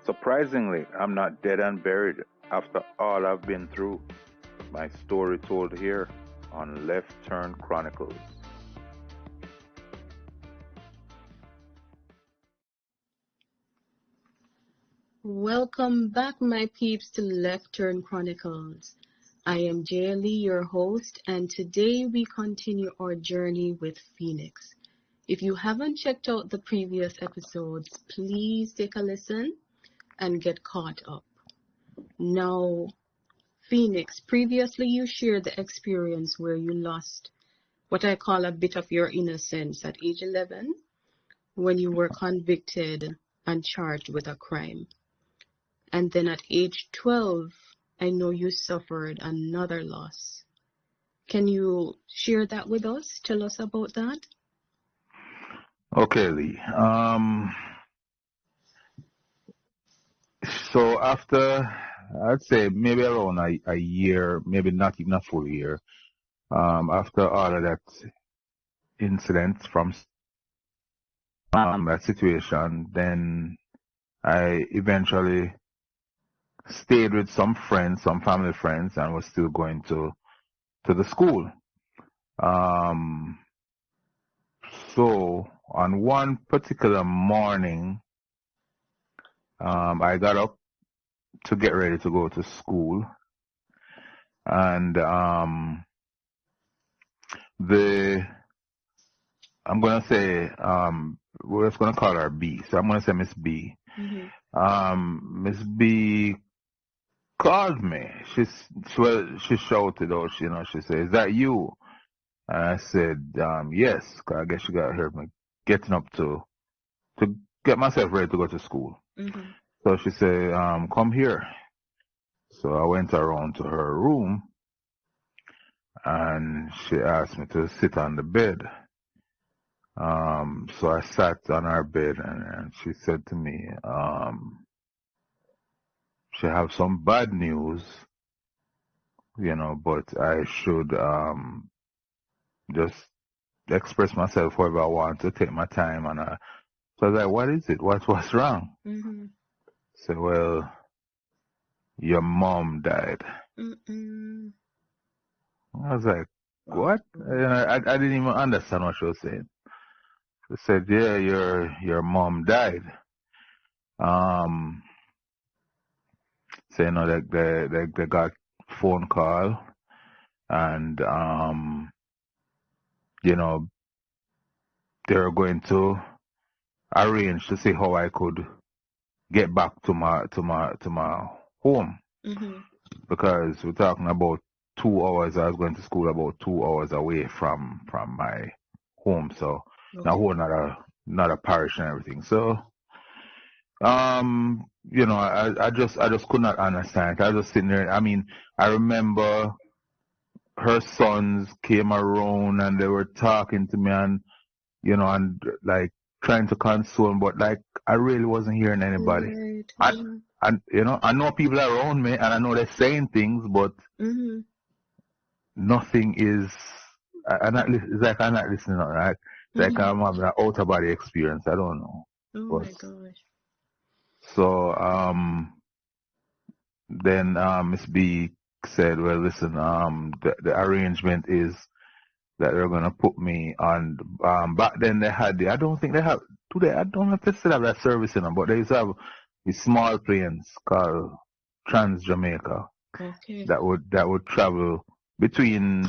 Surprisingly, I'm not dead and buried after all I've been through. My story told here on Left Turn Chronicles. Welcome back, my peeps, to Left Turn Chronicles. I am Jaylee, your host, and today we continue our journey with Phoenix. If you haven't checked out the previous episodes, please take a listen and get caught up. Now, Phoenix, previously you shared the experience where you lost what I call a bit of your innocence at age 11 when you were convicted and charged with a crime. And then at age 12, I know you suffered another loss. Can you share that with us? Tell us about that. Okay, Lee. So after, I'd say maybe around a year, maybe not even a full year, after all of that incident from that situation, then I eventually stayed with some friends, some family friends, and was still going to the school. Um, so on one particular morning, I got up to get ready to go to school, and the I'm gonna say we're just gonna call her B. So I'm gonna say Miss B. Miss B called me. She shouted out, she said, "Is that you?" And I said, "Yes." 'Cause I guess she got heard me getting up to get myself ready to go to school. So she said, "Come here." So I went around to her room, and she asked me to sit on the bed. So I sat on her bed, and she said to me, she have some bad news, but I should just express myself however I want, to take my time. And so I was like, "What is it? What's wrong?" So, "Well, your mom died." I was like, "What?" And I didn't even understand what she was saying. She said, "Yeah, your mom died." Um, so they got phone call, and you know they were going to arrange to see how I could get back to my home, because we're talking about 2 hours. I was going to school about 2 hours away from my home, so now whole not a parish and everything. So I just could not understand. I was just sitting there. I mean, I remember her sons came around and they were talking to me, and and like trying to console me, but like I really wasn't hearing anybody. Right. And I know people around me, and I know they're saying things, but nothing is. It's like I'm not listening. Right? It's like I'm having an out of body experience. I don't know. Oh my gosh. So then Miss B said, "Well, listen, the arrangement is that they're gonna put me on." Back then they had I don't think they have today. I don't know if they still have that service in them, but they used to have these small planes called Trans Jamaica Okay. that would travel between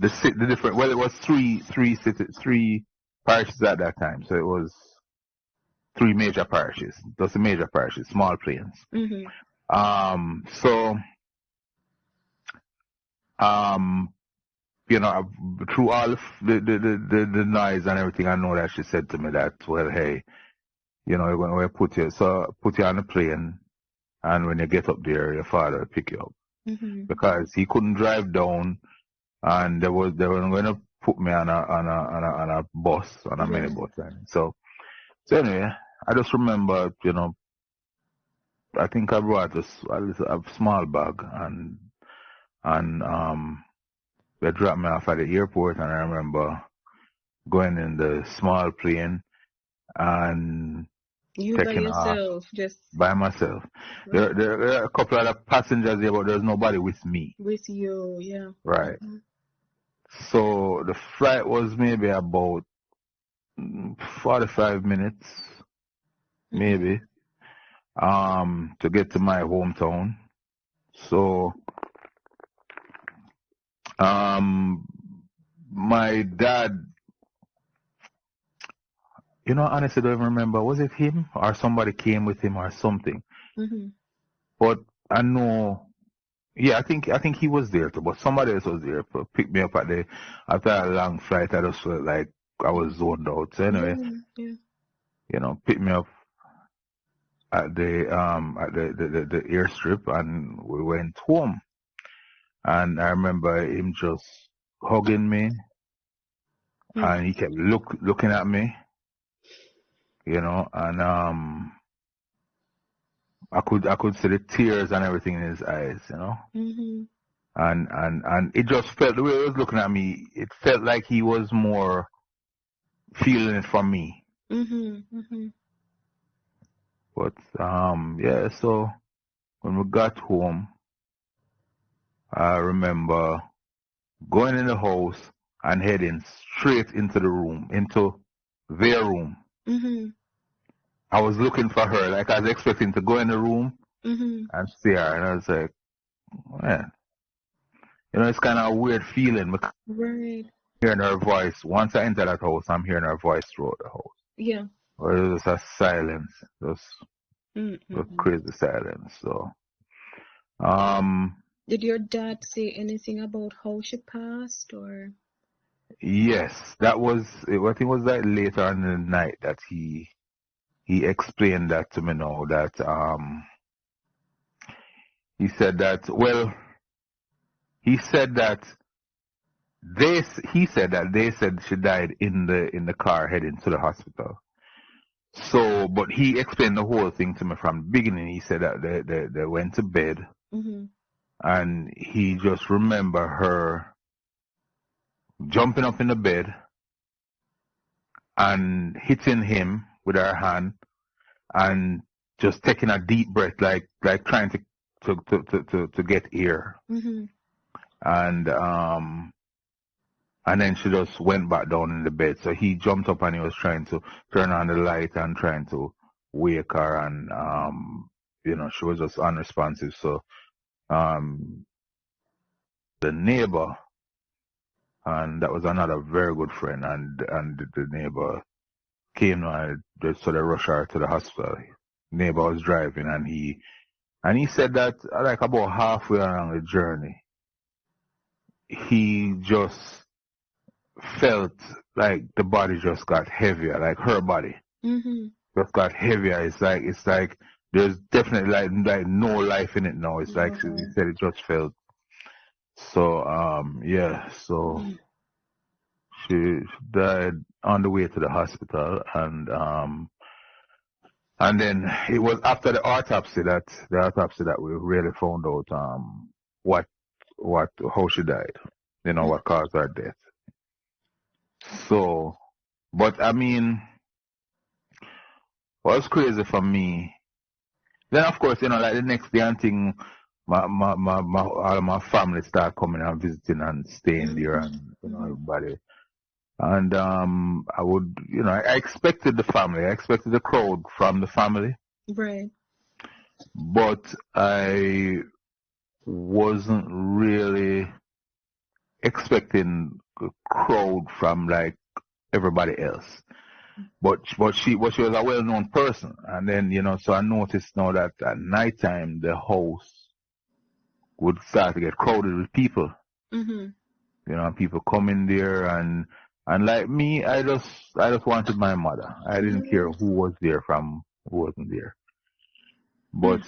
the different. Well, it was three parishes at that time, so it was three major parishes. Those are major parishes, small planes. So through all of the noise and everything, I know that she said to me that, "Well, hey, we'll put you on the plane, and when you get up there, your father will pick you up," because he couldn't drive down, and they were going to put me on a bus, on a minibus. And so anyway, I just remember, I think I brought a small bag, and they dropped me off at the airport, and I remember going in the small plane, and You by taking off yourself, just by myself. right There are a couple other passengers there, but there's nobody with me. with you. Yeah. Right. Mhm. So the flight was maybe about 45 minutes, Mhm. maybe, to get to my hometown. So, um, my dad, honestly, I don't even remember. Was it him or somebody came with him or something? Mhm. But I know, yeah, I think he was there too. But somebody else was there to pick me up after a long flight. I just felt like I was Mhm. zoned out. So anyway, Yeah. Yeah. pick me up at the airstrip, and we went home. And I remember him just hugging me, Mm. and he kept looking at me, and I could see the tears and everything in his eyes. Mhm. And it just felt, the way he was looking at me, it felt like he was more feeling it for me. Mhm. Mhm. But yeah, so when we got home, I remember going in the house and heading straight into the room, into their room. Mhm. I was looking for her, like I was expecting to go in the room Mhm. and see her, and I was like, man, it's kind of a weird feeling because Right. I'm hearing her voice. Once I enter that house, I'm hearing her voice throughout the house. Yeah. Or it was a silence, just a Mm-mm. crazy silence. So, um, Did your dad say anything about how she passed or? yes, that was, I think it was like later in the night that he explained that to me now, that he said that, well, he said that they said she died in the car heading to the hospital. So, but he explained the whole thing to me from the beginning. He said that they went to bed, Mhm. and he just remember her jumping up in the bed and hitting him with her hand, and just taking a deep breath, like trying to get air. Mhm. And then she just went back down in the bed. So he jumped up and he was trying to turn on the light and trying to wake her, and she was just unresponsive. So um the neighbor, and that was another very good friend, and the neighbor came and just sort of rushed her to the hospital. Neighbor was driving, and he said that like about halfway along the journey, he just felt like the body just got heavier, like her body Mhm. just got heavier. It's like there's definitely like no life in it now. It's like he Wow. said it just felt so. Yeah. So Mm. she died on the way to the hospital, and then it was after the autopsy that we really found out what how she died. What caused her death. So, but I mean, what's crazy for me. Then of course, like the next day and thing, all of my family start coming and visiting and staying there, Mhm. and Mhm. everybody. And I would, I expected the family, I expected the crowd from the family, Right. but I wasn't really expecting a crowd from like everybody else. But she was a well-known person, and then so I noticed now that at nighttime the house would start to get crowded with people. Mhm. People come in there, and like me, I just wanted my mother. I didn't care Yes. who was there from who wasn't there. Mm. But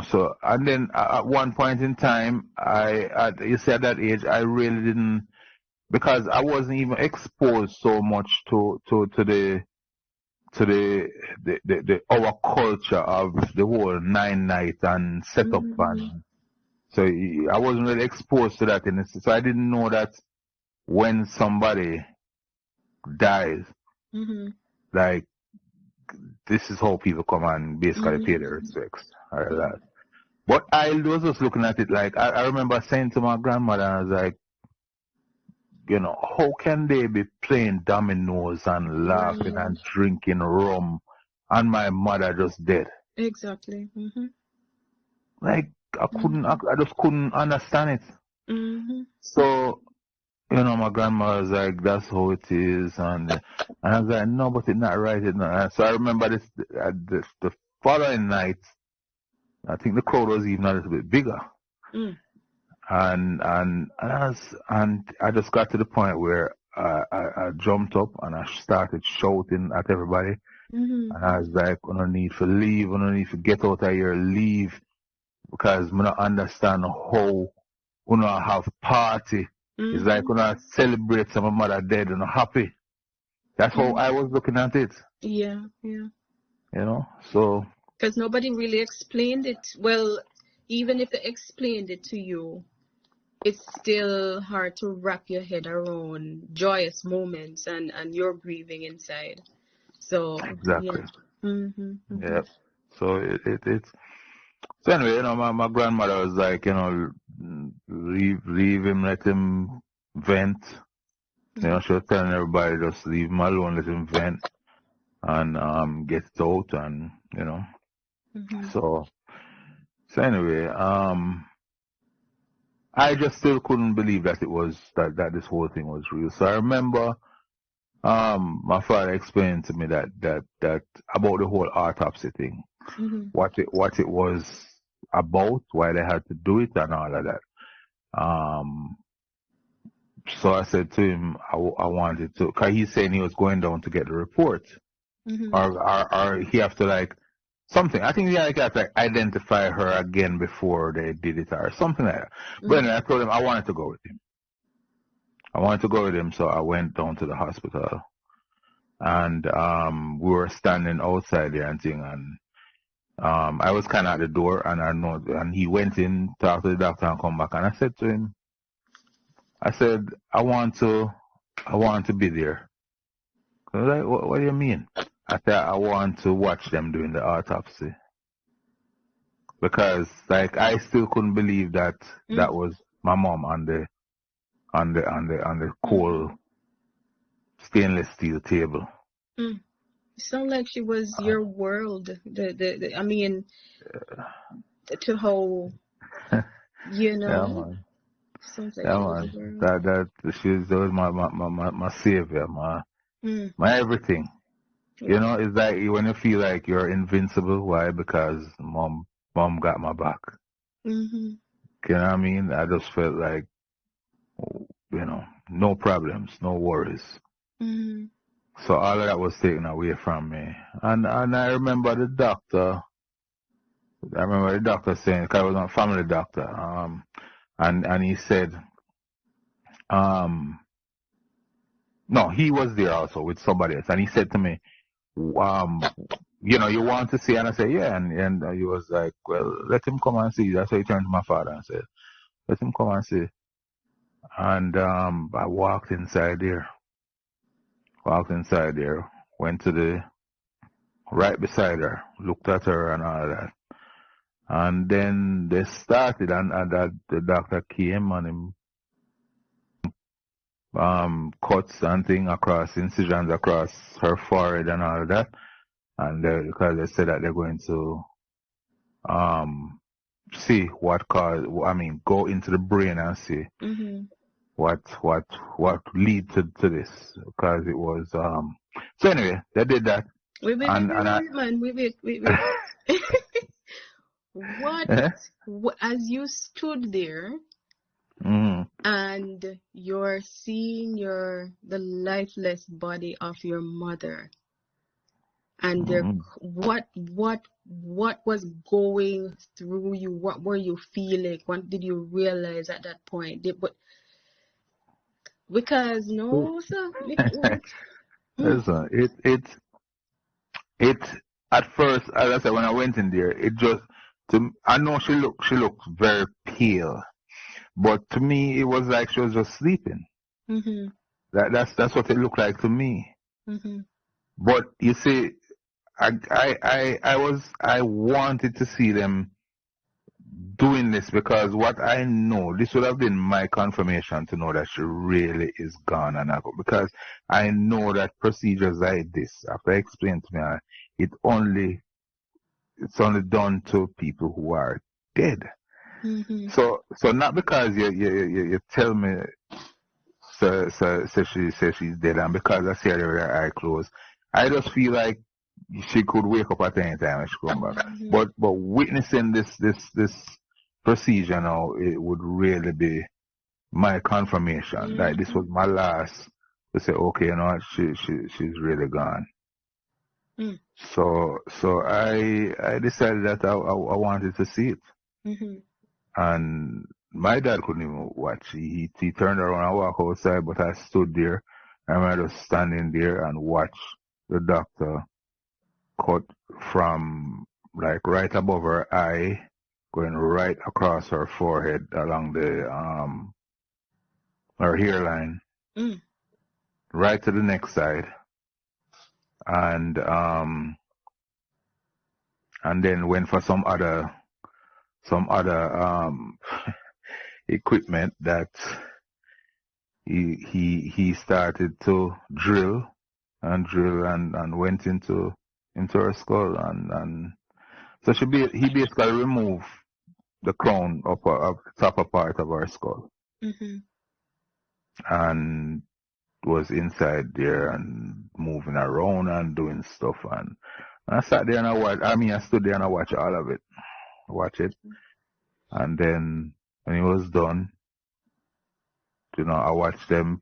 so and then at one point in time, you see at that age, I really didn't, because I wasn't even exposed so much to the our culture of the whole nine night and setup, Mhm. and so I wasn't really exposed to that, so I didn't know that when somebody dies, Mhm. like this is how people come and basically pay their respects. All right, that. But I was just looking at it like, I remember saying to my grandmother, I was like, you know, how can they be playing dominoes and laughing Right. and drinking rum and my mother just dead? Exactly. Like, I just couldn't understand it. Mm-hmm. So, you know, my grandma was like, that's how it is. And I was like, no, but it's not right. It's not. So I remember the following night, I think the crowd was even a little bit bigger. Mm. And I just got to the point where I jumped up and I started shouting at everybody. Mm-hmm. And I was like, we don't need to leave. We don't need to get out of here, leave. Because we don't understand how we don't have party. It's like we don't celebrate some mother dead and happy. That's how I was looking at it. Yeah, yeah. You know, so. Because nobody really explained it. Well, even if they explained it to you, it's still hard to wrap your head around joyous moments and you're grieving inside. So, Exactly. yeah. Yeah. So it's. So anyway, you know, my grandmother was like, you know, leave him, let him vent. You know, she was telling everybody just leave him alone, let him vent and get it out and you know. So anyway, I just still couldn't believe that it was that this whole thing was real. So I remember my father explained to me that about the whole autopsy thing. What it was about, why they had to do it and all of that. So I said to him, I wanted to, cause he's saying he was going down to get the report, or he have to like something. I think he had to like identify her again before they did it or something like that. But anyway, I told him I wanted to go with him. So I went down to the hospital, and we were standing outside there and thing, and I was kind of at the door, and I know, and he went in, talked to the doctor, and come back, and I said to him, I said, I want to be there. I was like, what do you mean? I said, I want to watch them doing the autopsy. Because, like, I still couldn't believe that that was my mom on the cold stainless steel table. It sounded like she was your world. I mean, to how, you know. Yeah, man. Sounds like Yeah, she was man. your world. That was my savior, my everything. You know, it's like when you feel like you're invincible. Why? Because mom got my back. You know what I mean? I just felt like, you know, no problems, no worries. So all of that was taken away from me. And I remember the doctor. Saying, because I was a family doctor, and he said, no, he was there also with somebody else, and he said to me, you know, you want to see? And I said, yeah, and he was like, well, let him come and see. That's why he turned to my father and said, let him come and see. And I walked inside there, went to the right beside her, looked at her and all that. And then they started, and the doctor came and him cuts and thing across, incisions across her forehead and all that. And because they said that they're going to see what caused, I mean, go into the brain and see what lead to this, because it was so anyway, they did that. Wait, man, wait. What, as you stood there and you're seeing the lifeless body of your mother, and what was going through you? What were you feeling? What did you realize at that point? Because no, sir. Listen, it at first, as I said, when I went in there, it just I know she looked very pale, but to me it was like she was just sleeping. That's what it looked like to me. But you see, I wanted to see them doing this because what I know, this would have been my confirmation to know that she really is gone and I go, because I know that procedures like this, after I explained to me, it only it's only done to people who are dead. Mm-hmm. So not because you tell me so she says she's dead and because I see her with her eye closed, I just feel like she could wake up at any time and she come back. Mm-hmm. But witnessing this procedure now, it would really be my confirmation. Mm-hmm. Like this was my last to say, okay, you know what, she's really gone. Mm. So I decided that I wanted to see it. Mm-hmm. And my dad couldn't even watch. He turned around and walked outside, but I stood there. I remember just standing there and watch the doctor cut from like right above her eye, going right across her forehead along the her hairline, Mm. right to the next side, and then went for some other equipment that he started to drill and went into her skull and so he basically removed the crown up the upper part of her skull Mm-hmm. and was inside there and moving around and doing stuff and I sat there and I stood there and I watched all of it. Watch it. And then when it was done, I watched them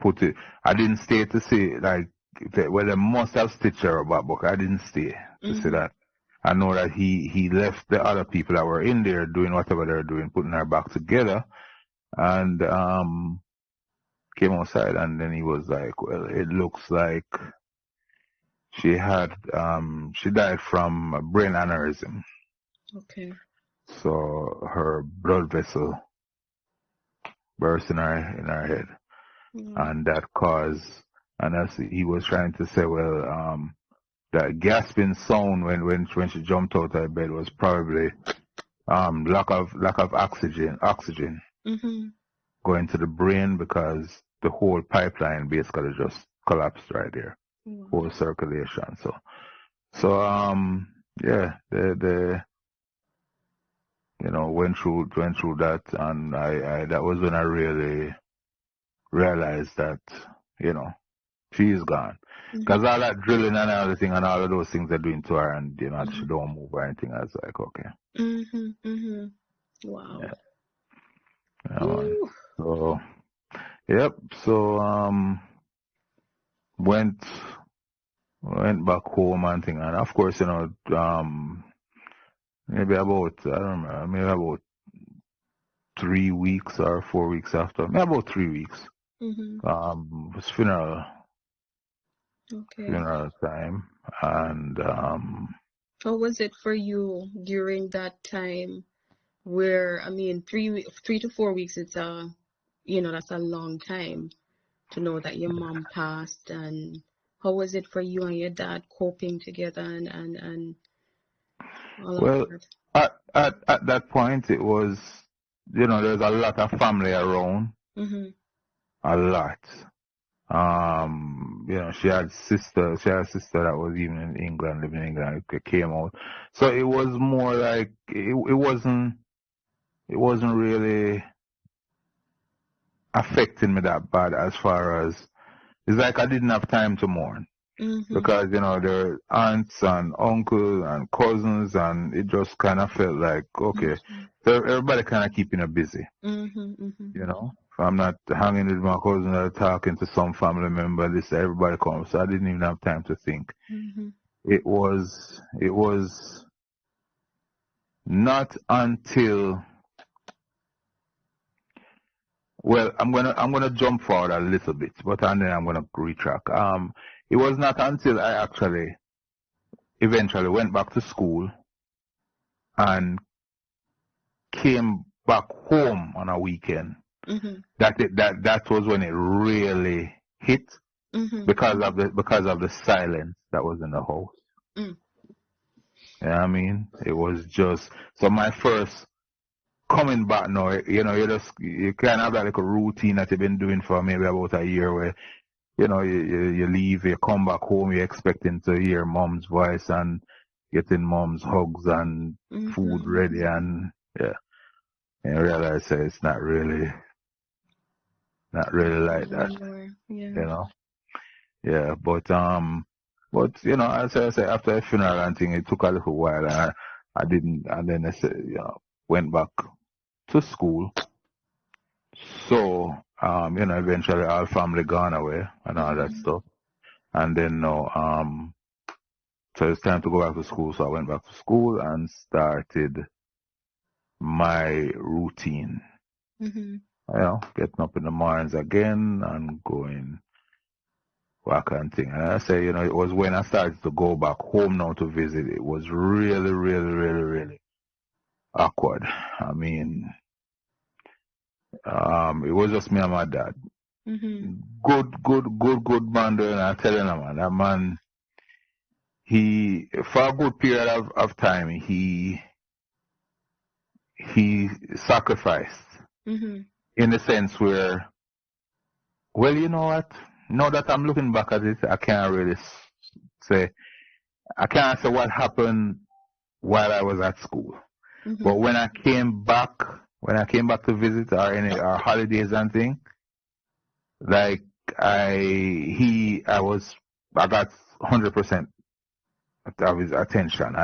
put it. I didn't stay to see like well they must have stitched her about, but I didn't stay to see Mm-hmm. that. I know that he left the other people that were in there doing whatever they're doing, putting her back together, and came outside and then he was like, well, it looks like she died from a brain aneurysm. Okay. So her blood vessel burst in her head, and that caused. And as he was trying to say, well, that gasping sound when she jumped out of bed was probably lack of oxygen Mm-hmm. going to the brain because the whole pipeline basically just collapsed right there, Wow. whole circulation. So yeah, the went through that, and I that was when I really realized that she is gone. Because all that drilling and everything and all of those things they're doing to her and she don't move or anything. I was like, okay. Mm-hmm. Mm-hmm. Wow. Yeah. Man. So yep. So went back home and thing, and of course, maybe about I don't remember, maybe about 3 weeks or 4 weeks after, maybe about 3 weeks. Mm-hmm. It was funeral Okay. time, and How was it for you during that time where, I mean, 3 to 4 weeks, it's that's a long time to know that your mom passed, and how was it for you and your dad coping together and all of well, that? at that point, it was, there's a lot of family around, Mm-hmm. a lot. She had a sister that was even in England, living in England, it came out. So it was more like, it wasn't really affecting me that bad as far as, it's like I didn't have time to mourn. Mm-hmm. Because, there are aunts and uncles and cousins, and it just kind of felt like, okay, so everybody kind of keeping her busy, Mm-hmm. Mm-hmm. If I'm not hanging with my cousin or talking to some family member, everybody comes, so I didn't even have time to think. Mm-hmm. It was not until, well, I'm gonna jump forward a little bit, but and then I'm gonna retrack. It was not until I actually eventually went back to school and came back home on a weekend Mm-hmm. that was when it really hit Mm-hmm. because of the silence that was in the house. Mm. You know what I mean? It was just, so my first coming back now, you know, you kind of have that like a routine that you've been doing for maybe about a year where, you know, you leave, you come back home, you're expecting to hear mom's voice and getting mom's hugs and food ready, and yeah, and you realize that it's not really like that, Yeah. you know. Yeah, but you know, as I say, after the funeral and thing, it took a little while, and I didn't, and then I said, you know, went back to school. So, you know, eventually all family gone away and all that stuff. And then now, so it's time to go back to school. So I went back to school and started my routine. You know, getting up in the mornings again and going back and thing. And I say, you know, it was when I started to go back home now to visit. It was really, really, really, really awkward. I mean, it was just me and my dad. Good man doing. I tell you, man, that man, he, for a good period of time, he sacrificed in the sense where, well, you know what? Now that I'm looking back at it, I can't really say, I can't say what happened while I was at school. But when I came back to visit or any our holidays and thing, like I got 100% of his attention.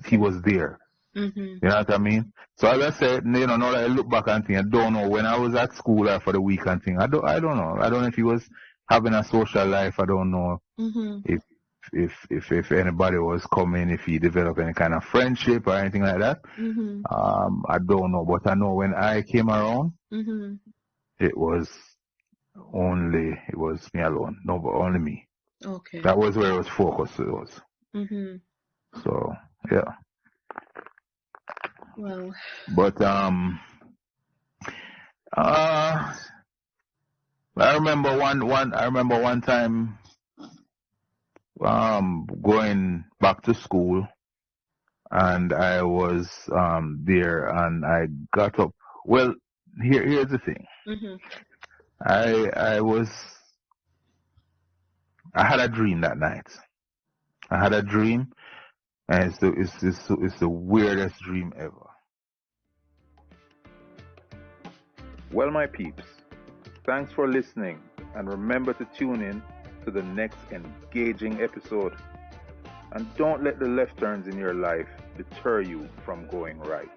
He was there. You know what I mean? So as I said, you know, now that I look back and think, I don't know when I was at school or for the week and thing. I don't know. I don't know if he was having a social life. I don't know if anybody was coming, if he developed any kind of friendship or anything like that. I don't know, but I know when I came around, it was me alone. No, but only me. Okay. That was where it was focused. It was. So yeah. Well. But I remember one time going back to school, and I was there, and I got up. Well, here's the thing. I had a dream that night. I had a dream, and it's the weirdest dream ever. Well, my peeps, thanks for listening, and remember to tune in to the next engaging episode. And don't let the left turns in your life deter you from going right.